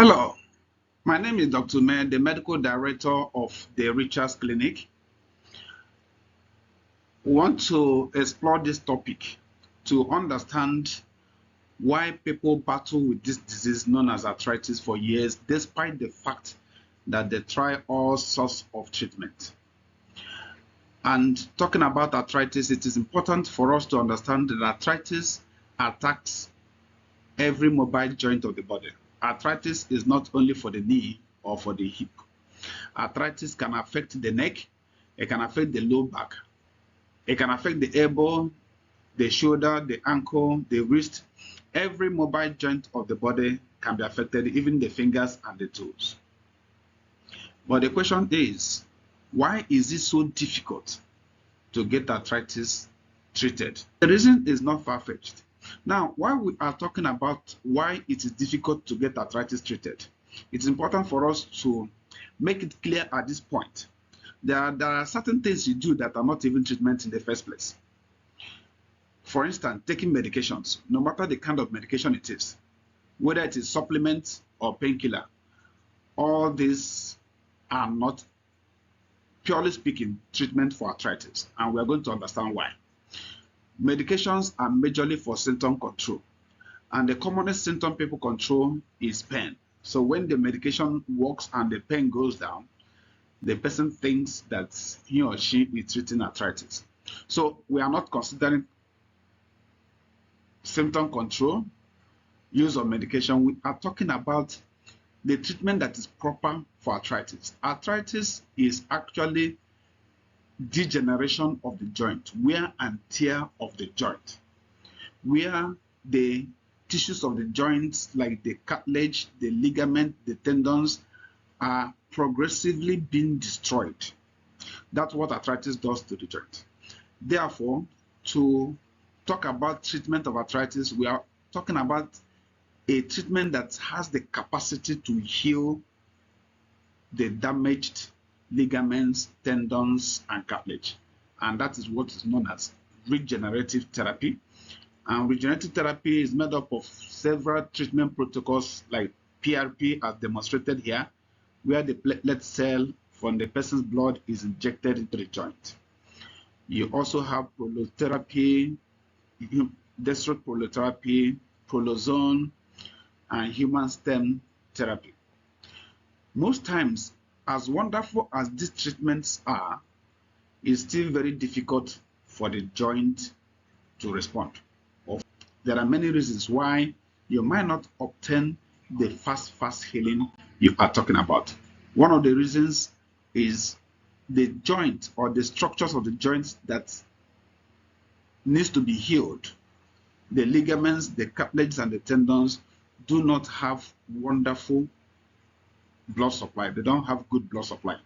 Hello, my name is Dr. May, the medical director of the Richards Clinic. We want to explore this topic to understand why people battle with this disease known as arthritis for years, despite the fact that they try all sorts of treatment. And talking about arthritis, it is important for us to understand that arthritis attacks every mobile joint of the body. Arthritis is not only for the knee or for the hip. Arthritis can affect the neck, it can affect the low back, it can affect the elbow, the shoulder, the ankle, the wrist. Every mobile joint of the body can be affected, even the fingers and the toes. But the question is, why is it so difficult to get arthritis treated? The reason is not far-fetched. Now, while we are talking about why it is difficult to get arthritis treated, it's important for us to make it clear at this point. There are certain things you do that are not even treatment in the first place. For instance, taking medications, no matter the kind of medication it is, whether it is supplement or painkiller, all these are not, purely speaking, treatment for arthritis, and we are going to understand why. Medications are majorly for symptom control, and the commonest symptom people control is pain. So when the medication works and the pain goes down, the person thinks that he or she is treating arthritis. So we are not considering symptom control, use of medication. We are talking about the treatment that is proper for arthritis. Arthritis is actually degeneration of the joint, wear and tear of the joint, where the tissues of the joints, like the cartilage, the ligament, the tendons, are progressively being destroyed. That's what arthritis does to the joint. Therefore, to talk about treatment of arthritis, we are talking about a treatment that has the capacity to heal the damaged ligaments, tendons, and cartilage. And that is what is known as regenerative therapy. And regenerative therapy is made up of several treatment protocols like PRP, as demonstrated here, where the platelet cell from the person's blood is injected into the joint. You also have prolotherapy, dextroprolotherapy, prolozone, and human stem therapy. Most times, as wonderful as these treatments are, it's still very difficult for the joint to respond. There are many reasons why you might not obtain the fast healing you are talking about. One of the reasons is the joint or the structures of the joints that needs to be healed. The ligaments, the cartilage, and the tendons do not have wonderful blood supply. They don't have good blood supply.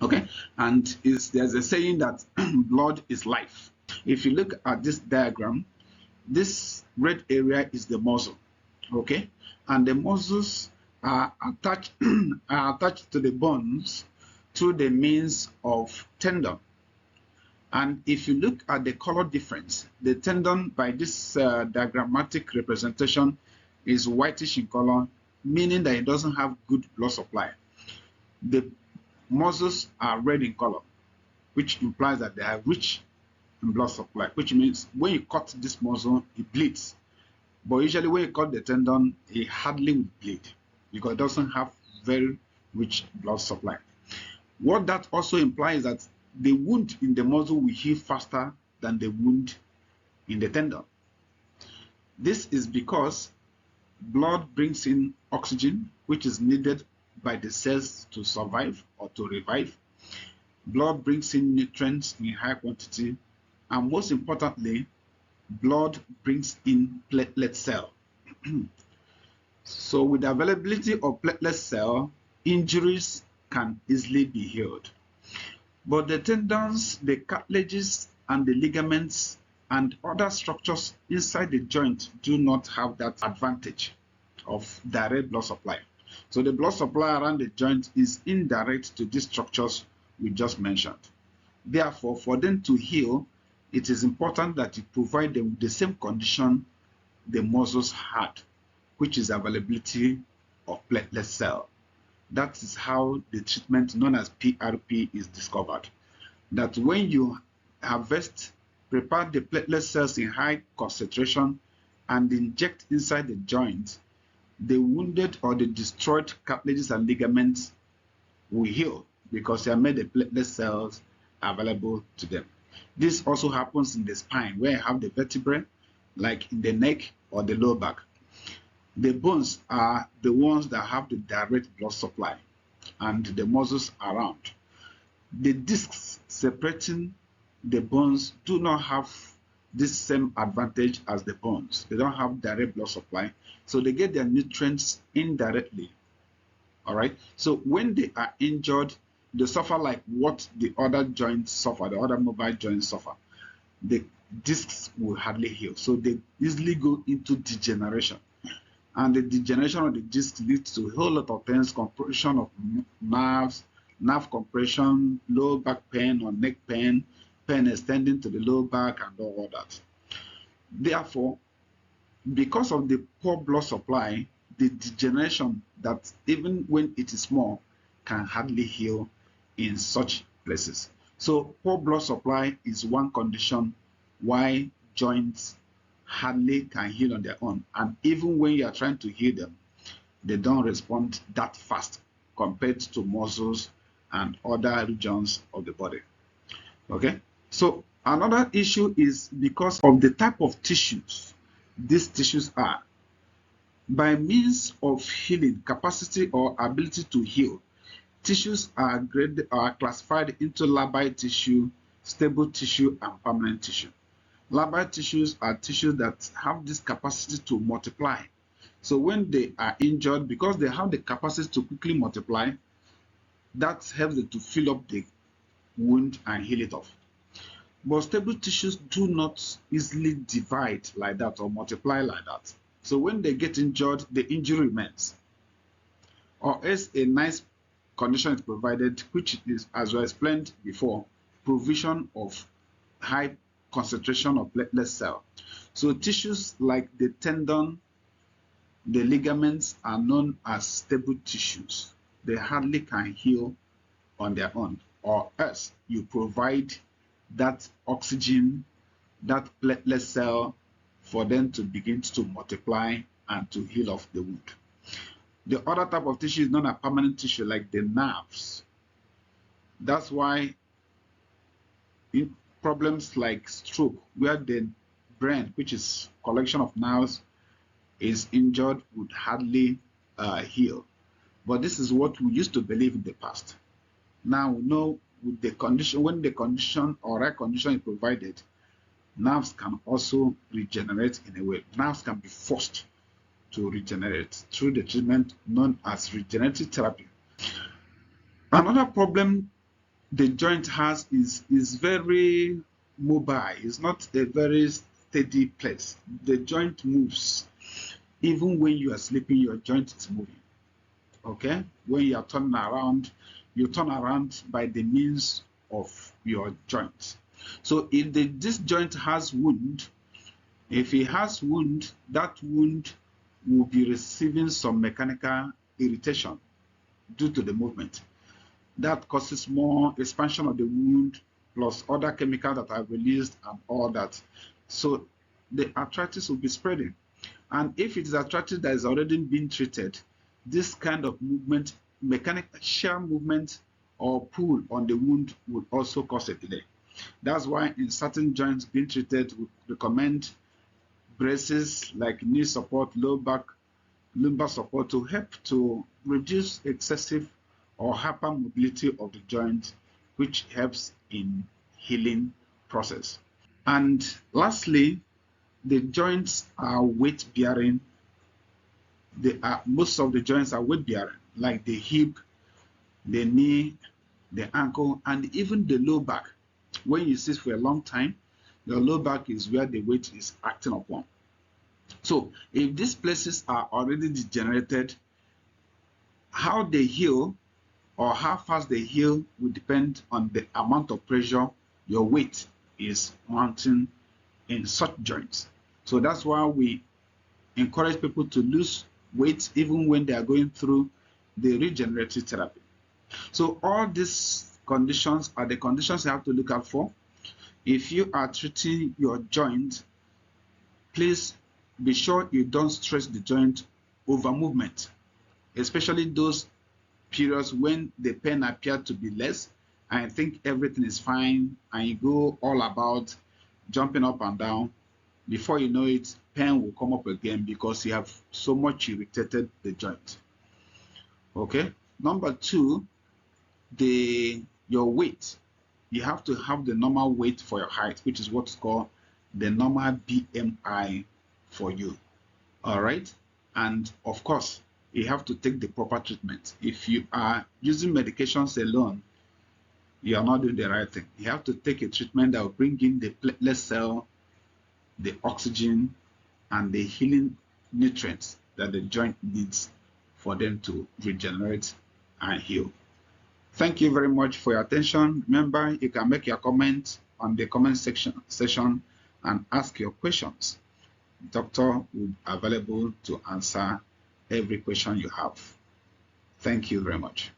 Okay, and there's a saying that blood is life. If you look at this diagram, this red area is the muscle. Okay, and the muscles are attached to the bones through the means of tendon. And if you look at the color difference, the tendon by this diagrammatic representation is whitish in color, meaning that it doesn't have good blood supply. The muscles are red in color, which implies that they are rich in blood supply, which means when you cut this muscle, it bleeds. But usually when you cut the tendon, it hardly will bleed because it doesn't have very rich blood supply. What that also implies that the wound in the muscle will heal faster than the wound in the tendon. This is because blood brings in oxygen, which is needed by the cells to survive or to revive. Blood brings in nutrients in high quantity, and most importantly, blood brings in platelet cell. So with the availability of platelet cell, injuries can easily be healed. But the tendons, the cartilages, and the ligaments and other structures inside the joint do not have that advantage of direct blood supply. So the blood supply around the joint is indirect to these structures we just mentioned. Therefore, for them to heal, it is important that you provide them the same condition the muscles had, which is availability of platelet cell. That is how the treatment known as PRP is discovered. That when you prepare the platelet cells in high concentration and inject inside the joint, the wounded or the destroyed cartilages and ligaments will heal because they have made the platelet cells available to them. This also happens in the spine where you have the vertebrae, like in the neck or the lower back. The bones are the ones that have the direct blood supply and the muscles around. The discs separating the bones do not have this same advantage as the bones. They don't have direct blood supply, so they get their nutrients indirectly. All right. So when they are injured, they suffer like what the other joints suffer, the other mobile joints suffer. The discs will hardly heal, so they easily go into degeneration. And the degeneration of the disc leads to a whole lot of things: compression of nerves, nerve compression, low back pain or neck pain, pain extending to the lower back, and all that. Therefore, because of the poor blood supply, the degeneration that even when it is small can hardly heal in such places. So poor blood supply is one condition why joints hardly can heal on their own, and even when you are trying to heal them, they don't respond that fast compared to muscles and other regions of the body. Okay, so another issue is because of the type of tissues these tissues are. By means of healing capacity or ability to heal, tissues are classified into labile tissue, stable tissue, and permanent tissue. Labile tissues are tissues that have this capacity to multiply. So when they are injured, because they have the capacity to quickly multiply, that helps them to fill up the wound and heal it off. But stable tissues do not easily divide like that or multiply like that. So when they get injured, the injury remains. Or else a nice condition is provided, which is, as I explained before, provision of high concentration of platelet cell. So tissues like the tendon, the ligaments are known as stable tissues. They hardly can heal on their own, or else you provide that oxygen, that platelet cell, for them to begin to multiply and to heal off the wound. The other type of tissue is known as permanent tissue, like the nerves. That's why in problems like stroke, where the brain, which is collection of nerves, is injured, would hardly heal. But this is what we used to believe in the past. Now we know with the condition, when the condition or right condition is provided, nerves can also regenerate in a way. Nerves can be forced to regenerate through the treatment known as regenerative therapy. Another problem the joint has is very mobile. It's not a very steady place. The joint moves. Even when you are sleeping, your joint is moving. Okay? When you are turning around, you turn around by the means of your joint. So if this joint has wound, if it has wound, that wound will be receiving some mechanical irritation due to the movement. That causes more expansion of the wound, plus other chemicals that are released and all that. So the arthritis will be spreading. And if it is arthritis that is already being treated, this kind of movement, mechanical shear movement or pull on the wound, will also cause a delay. That's why in certain joints being treated, we recommend braces like knee support, low back, lumbar support to help to reduce excessive or hypermobility of the joint, which helps in healing process. And lastly, the joints are weight bearing. Most of the joints are weight bearing, like the hip, the knee, the ankle, and even the low back. When you sit for a long time, your low back is where the weight is acting upon. So if these places are already degenerated, how they heal or how fast they heal will depend on the amount of pressure your weight is mounting in such joints. So that's why we encourage people to lose weight even when they are going through the regenerative therapy. So all these conditions are the conditions you have to look out for. If you are treating your joint, please be sure you don't stress the joint over movement, especially those periods when the pain appears to be less and I think everything is fine and you go all about jumping up and down. Before you know it, pain will come up again because you have so much irritated the joint. Okay. Number two, your weight. You have to have the normal weight for your height, which is what's called the normal BMI for you. All right. And of course, you have to take the proper treatment. If you are using medications alone, you are not doing the right thing. You have to take a treatment that will bring in the platelet cell, the oxygen, and the healing nutrients that the joint needs for them to regenerate and heal. Thank you very much for your attention. Remember, you can make your comment on the comment section and ask your questions. Doctor will be available to answer every question you have. Thank you very much.